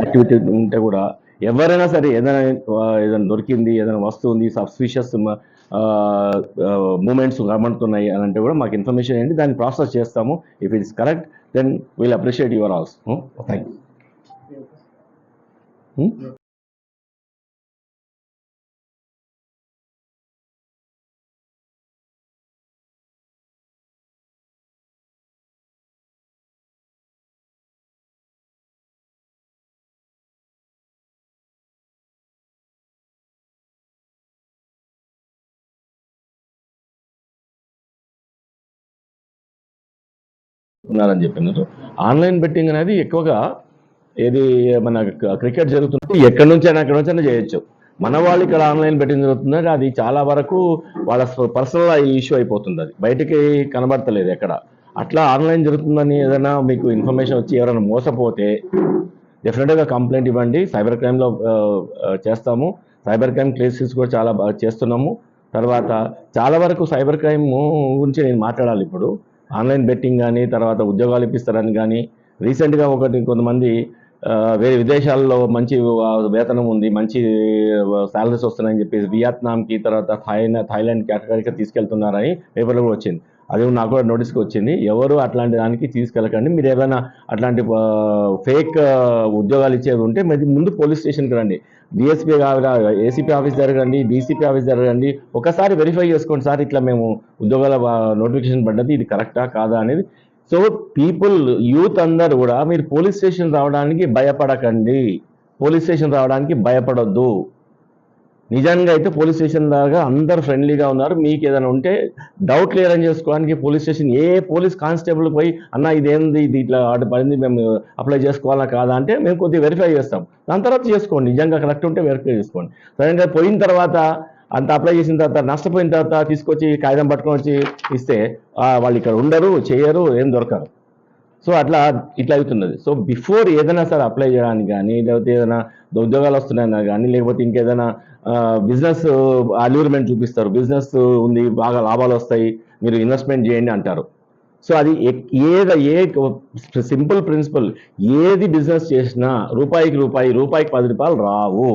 Activity ఉంటే కూడా ఎవరైనా సరే ఏదైనా దొరికింది, ఏదైనా వస్తువు ఉంది, సస్పిషియస్ మూమెంట్స్ కనబడుతున్నాయి అని అంటే కూడా మాకు ఇన్ఫర్మేషన్ ఏంటి, దాన్ని ప్రాసెస్ చేస్తాము. If it is correct then will appreciate your alls. Thank you. ఉన్నారని చెప్పినారు. ఆన్లైన్ బెట్టింగ్ అనేది ఎక్కువగా ఏది మన క్రికెట్ జరుగుతుంది, ఎక్కడి నుంచైనా చేయొచ్చు. మన వాళ్ళు ఇక్కడ ఆన్లైన్ బెట్టింగ్ జరుగుతుందంటే అది చాలా వరకు వాళ్ళ పర్సనల్ ఇష్యూ అయిపోతుంది, అది బయటికి కనబడతలేదు ఎక్కడ. అట్లా ఆన్లైన్ జరుగుతుందని ఏదైనా మీకు ఇన్ఫర్మేషన్ వచ్చి ఎవరైనా మోసపోతే డెఫినెట్గా కంప్లైంట్ ఇవ్వండి. సైబర్ క్రైమ్లో చేస్తాము. సైబర్ క్రైమ్ కేసెస్ కూడా చాలా బాగా చేస్తున్నాము. తర్వాత చాలా వరకు సైబర్ క్రైమ్ గురించి నేను మాట్లాడాలి ఇప్పుడు. ఆన్లైన్ బెట్టింగ్ కానీ, తర్వాత ఉద్యోగాలు ఇప్పిస్తారని కానీ, రీసెంట్గా కొంతమంది వేరే విదేశాల్లో మంచి వేతనం ఉంది, మంచి శాలరీస్ వస్తున్నాయని చెప్పేసి వియత్నాంకి, తర్వాత థాయిలాండ్ కేటగిరీకి తీసుకెళ్తున్నారని పేపర్లో కూడా వచ్చింది. అది నాకు కూడా నోటీస్కి వచ్చింది. ఎవరు అట్లాంటి దానికి తీసుకెళ్ళకండి. మీరు ఏదైనా అట్లాంటి ఫేక్ ఉద్యోగాలు ఇచ్చేది ఉంటే ముందు పోలీస్ స్టేషన్కి రండి. డిఎస్పీ ఏసీపీ ఆఫీస్ జరగండి, డీసీపీ ఆఫీస్ జరగండి. ఒకసారి వెరిఫై చేసుకోండి, సార్ ఇట్లా మేము ఉద్యోగాల నోటిఫికేషన్ పడ్డది, ఇది కరెక్టా కాదా అనేది. సో యూత్ అందరూ కూడా మీరు పోలీస్ స్టేషన్ రావడానికి భయపడకండి, పోలీస్ స్టేషన్ రావడానికి భయపడొద్దు. నిజంగా అయితే పోలీస్ స్టేషన్ దాకా అందరు ఫ్రెండ్లీగా ఉన్నారు. మీకు ఏదైనా ఉంటే డౌట్ క్లియర్ చేసుకోవడానికి పోలీస్ స్టేషన్ పోలీస్ కానిస్టేబుల్ పోయి అన్న ఇదేంది, ఇది ఇట్లా ఆర్డర్ పడింది, మేము అప్లై చేసుకోవాలా కాదా అంటే మేము కొద్దిగా వెరిఫై చేస్తాం. దాని తర్వాత చేసుకోండి, నిజంగా కరెక్ట్ ఉంటే వెరిఫై చేసుకోండి. సడన్గా పోయిన తర్వాత అంత అప్లై చేసిన తర్వాత నష్టపోయిన తర్వాత తీసుకొచ్చి కాగితం పట్టుకొని వచ్చి ఇస్తే వాళ్ళు ఇక్కడ ఉండరు, చేయరు, ఏం దొరకరు. సో ఇట్లా అవుతున్నది. సో బిఫోర్ ఏదైనా సరే అప్లై చేయడానికి కానీ, లేకపోతే ఏదైనా ఉద్యోగాలు వస్తున్నాయన్నా కానీ, లేకపోతే ఇంకేదైనా బిజినెస్ అల్యూర్మెంట్ చూపిస్తారు, బిజినెస్ ఉంది, బాగా లాభాలు వస్తాయి, మీరు ఇన్వెస్ట్మెంట్ చేయండి అంటారు. సో అది సింపుల్ ప్రిన్సిపల్, ఏది బిజినెస్ చేసినా రూపాయికి 10 రూపాయలు రావు.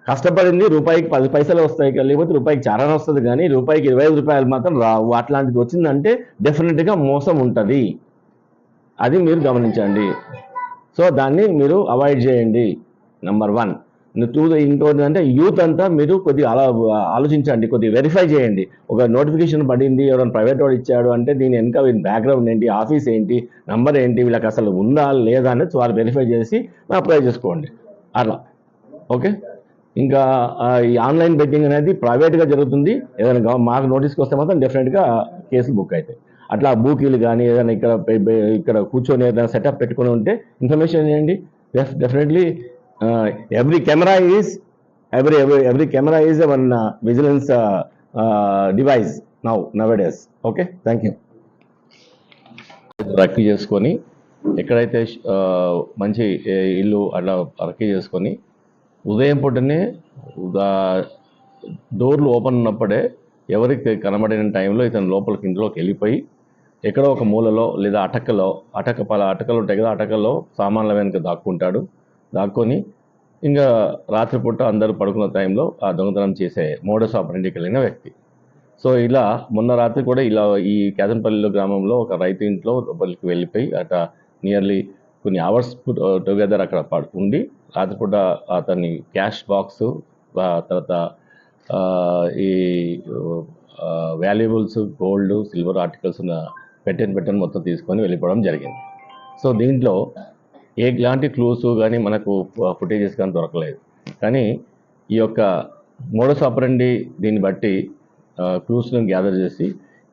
కష్టపడింది రూపాయికి 10 పైసలు వస్తాయి, లేకపోతే రూపాయికి చారణ వస్తుంది, కానీ రూపాయికి 25 రూపాయలు మాత్రం రావు. అట్లాంటిది వచ్చిందంటే డెఫినెట్గా మోసం ఉంటుంది, అది మీరు గమనించండి. సో దాన్ని మీరు అవాయిడ్ చేయండి, నెంబర్ 1. ఇంకోటి అంటే యూత్ అంతా మీరు కొద్దిగా ఆలోచించండి, కొద్దిగా వెరిఫై చేయండి. ఒక నోటిఫికేషన్ పడింది, ఎవరైనా ప్రైవేట్ వాడు ఇచ్చాడు అంటే దీని వెనక బ్యాక్గ్రౌండ్ ఏంటి, ఆఫీస్ ఏంటి, నంబర్ ఏంటి, వీళ్ళకి అసలు ఉందా లేదా అనేది వాళ్ళు వెరిఫై చేసి అప్లై చేసుకోండి అట్లా. ఓకే. ఇంకా ఈ ఆన్లైన్ బెట్టింగ్ అనేది ప్రైవేట్గా జరుగుతుంది. ఏదైనా మాకు నోటీస్కి వస్తే మాత్రం డెఫినెట్గా కేసులు బుక్ అవుతాయి. అట్లా బూకీలు కానీ ఏదైనా ఇక్కడ కూర్చొని ఏదైనా సెటప్ పెట్టుకుని ఉంటే ఇన్ఫర్మేషన్ చేయండి. Definitely every camera is one vigilance device నౌడేస్. Okay, thank you. రక్కీ చేసుకొని ఎక్కడైతే మంచి ఇల్లు అట్లా రక్కీ చేసుకొని ఉదయం పూటనే డోర్లు ఓపెన్ ఉన్నప్పుడే ఎవరికి కనబడిన టైంలో ఇతను ఇంట్లోకి వెళ్ళిపోయి ఎక్కడో ఒక మూలలో లేదా అటకలో ఉంటాయి కదా, అటకలో సామాన్ల వెనుక దాక్కొని ఇంకా రాత్రిపూట అందరూ పడుకున్న టైంలో ఆ దొంగతనం చేసే మోడస్ ఆపరెండికి వెళ్ళిన వ్యక్తి. సో ఇలా మొన్న రాత్రి కూడా ఈ కేదన్పల్లిలో గ్రామంలో ఒక రైతు ఇంట్లో లోపలికి వెళ్ళిపోయి నియర్లీ కొన్ని అవర్స్ టుగెదర్ అక్కడ ఉండి రాత్రిపూట అతన్ని క్యాష్ బాక్సు, తర్వాత ఈ వాల్యుబుల్స్, గోల్డ్, సిల్వర్ ఆర్టికల్స్ ఉన్న పెట్టెన్ మొత్తం తీసుకొని వెళ్ళిపోవడం జరిగింది. సో దీంట్లో ఎలాంటి క్లూస్ కానీ మనకు ఫుటేజెస్ కానీ దొరకలేదు. కానీ ఈ యొక్క మోడస్ ఆపరెండి దీన్ని బట్టి క్లూస్ను గ్యాదర్ చేసి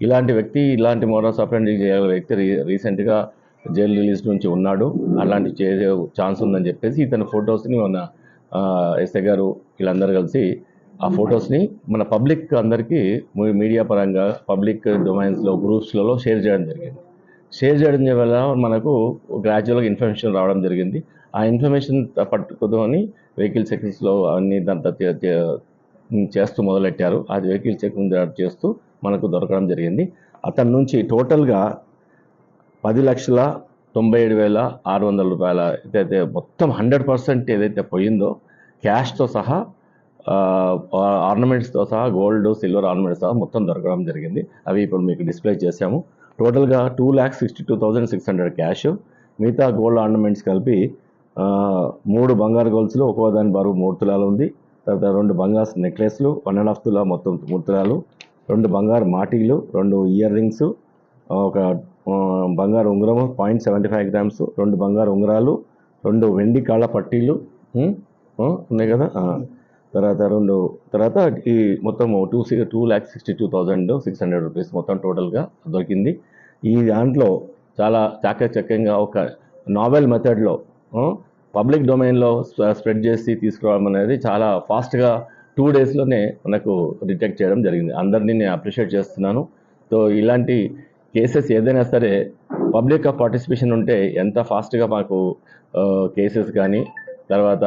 ఇలాంటి మోడస్ ఆపరెండి చేయగల వ్యక్తి రీసెంట్గా జైలు రిలీజ్ నుంచి ఉన్నాడు, అలాంటి చేసే ఛాన్స్ ఉందని చెప్పేసి ఇతని ఫొటోస్ని మన ఎస్ఐ గారు వీళ్ళందరూ కలిసి ఆ ఫొటోస్ని మన పబ్లిక్ అందరికీ మీడియా పరంగా పబ్లిక్ డొమైన్స్లో గ్రూప్స్లలో షేర్ చేయడం వల్ల మనకు గ్రాడ్యువల్గా ఇన్ఫర్మేషన్ రావడం జరిగింది. ఆ ఇన్ఫర్మేషన్ పట్టుకుని వెహికల్ చెకింగ్స్లో అన్ని దాంతో చేస్తూ మొదలెట్టారు. అది వెహికల్ చెకింగ్ చేస్తూ మనకు దొరకడం జరిగింది. అతని నుంచి టోటల్గా 97,600 ఏదైతే మొత్తం 100% ఏదైతే పోయిందో క్యాష్తో సహా ఆర్నమెంట్స్తో సహా గోల్డ్ సిల్వర్ ఆర్నమెంట్స్ సహా మొత్తం దొరకడం జరిగింది. అవి ఇప్పుడు మీకు డిస్ప్లే చేశాము. టోటల్గా 2,62,600 క్యాష్, మిగతా గోల్డ్ ఆర్నమెంట్స్ కలిపి 3 బంగారు గొలుసులు, ఒక్కో దాని బరువు 3 తులాలు ఉంది. తర్వాత 2 బంగారు నెక్లెస్లు 1.5 తులా మొత్తం 3 తులాలు, 2 బంగారు మాటీలు, 2 ఇయర్ రింగ్స్, ఒక బంగారు ఉంగరము 0.75 గ్రామ్స్, 2 బంగారు ఉంగరాలు, 2 వెండి కాళ్ళ పట్టీలు ఉన్నాయి కదా. తర్వాత ఈ మొత్తం 2,62,600 రూపీస్ మొత్తం టోటల్గా దొరికింది. ఈ దాంట్లో చాలా చాకచక్యంగా ఒక నావెల్ మెథడ్లో పబ్లిక్ డొమైన్లో స్ప్రెడ్ చేసి తీసుకురావడం అనేది చాలా ఫాస్ట్గా 2 డేస్లోనే మనకు డిటెక్ట్ చేయడం జరిగింది. అందరినీ నేను అప్రిషియేట్ చేస్తున్నాను. సో ఇలాంటి కేసెస్ ఏదైనా సరే పబ్లిక్ పార్టిసిపేషన్ ఉంటే ఎంత ఫాస్ట్గా మాకు కేసెస్ కానీ, తర్వాత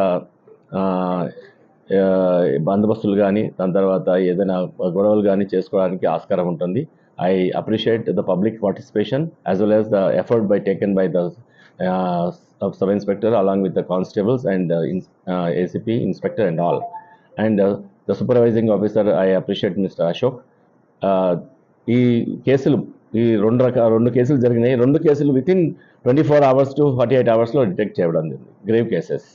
బందోబస్తులు కానీ, దాని తర్వాత ఏదైనా గొడవలు కానీ చేసుకోవడానికి ఆస్కారం ఉంటుంది. I appreciate the public participation as well as the effort taken by the sub-inspector along with the constables and ACP, inspector and all. And the supervising officer, I appreciate Mr. Ashok. ఈ కేసులు ఈ రెండు కేసులు జరిగినాయి. 2 కేసులు within 24 hours to 48 hours detect చేయడం జరిగింది, grave cases.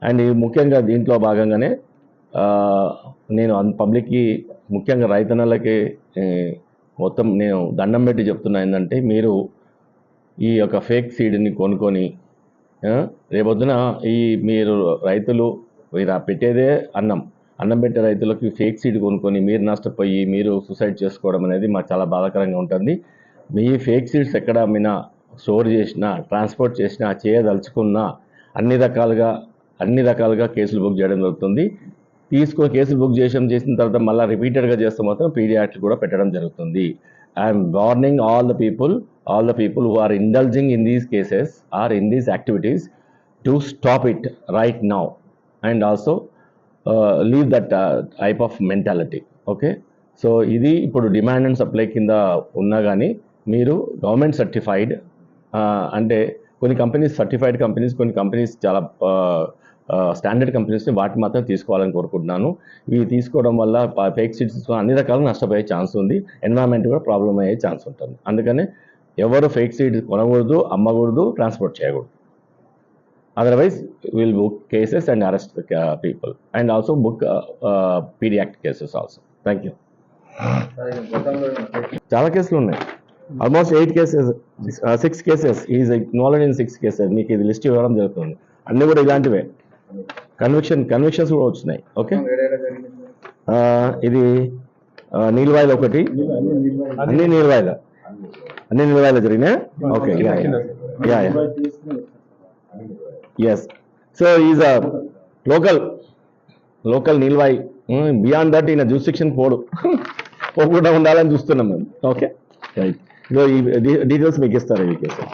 And ముఖ్యంగా దీంట్లో భాగంగానే నేను పబ్లిక్కి, ముఖ్యంగా రైతన్నలకి మొత్తం నేను దండం పెట్టి చెప్తున్నా ఏంటంటే, మీరు ఈ యొక్క ఫేక్ సీడ్ని కొనుక్కొని రేపొద్దున మీరు రైతులు మీరు పెట్టేదే అన్నం పెట్టే రైతులకి ఫేక్ సీడ్ కొనుక్కొని మీరు నష్టపోయి మీరు సూసైడ్ చేసుకోవడం అనేది మాకు చాలా బాధాకరంగా ఉంటుంది. మీ ఫేక్ సీడ్స్ ఎక్కడ మీద స్టోర్ చేసినా, ట్రాన్స్పోర్ట్ చేసినా, చేయదలుచుకున్నా అన్ని రకాలుగా కేసులు బుక్ చేయడం జరుగుతుంది. కేసులు బుక్ చేసిన తర్వాత మళ్ళీ రిపీటెడ్గా చేస్తే మాత్రం పీడీ యాక్ట్ కూడా పెట్టడం జరుగుతుంది. I'm warning all the people who are indulging in these cases or in these activities to stop it right now and also leave that type of mentality. Okay, so ఇది ఇప్పుడు demand and supply కింద ఉన్నా కానీ మీరు government certified అంటే కొన్ని companies certified companies, కొన్ని companies చాలా స్టాండర్డ్ కంపెనీస్ని వాటి మాత్రం తీసుకోవాలని కోరుకుంటున్నాను. ఇవి తీసుకోవడం వల్ల ఫేక్ సీడ్స్ అన్ని రకాలుగా నష్టపోయే ఛాన్స్ ఉంది, ఎన్వైరన్మెంట్ కూడా ప్రాబ్లం అయ్యే ఛాన్స్ ఉంటుంది. అందుకనే ఎవరు ఫేక్ సీడ్ కొనకూడదు, అమ్మకూడదు, ట్రాన్స్పోర్ట్ చేయకూడదు. Otherwise will book cases and arrest people and also book PD act cases also. Thank you. చాలా కేసులు ఉన్నాయి, almost 8 cases, 6 cases is involved in 6 cases. మీకు ఇది లిస్ట్ ఇవ్వడం జరుగుతుంది. అన్నీ కూడా ఇలాంటివే కన్విక్షన్స్ కూడా వచ్చినాయి. ఓకే, ఇది నీల్వాయిల్ ఒకటి, అన్ని నీల్వాయిల జరిగినాయి. Okay, yes. So is a local నీల్వాయి. బియాండ్ దట్ ఈయన జ్యూరిస్డిక్షన్ పోకుండా ఉండాలని చూస్తున్నాం మేము. Okay, right. ఈ డీటెయిల్స్ మీకు ఇస్తారు ఈ కేసు.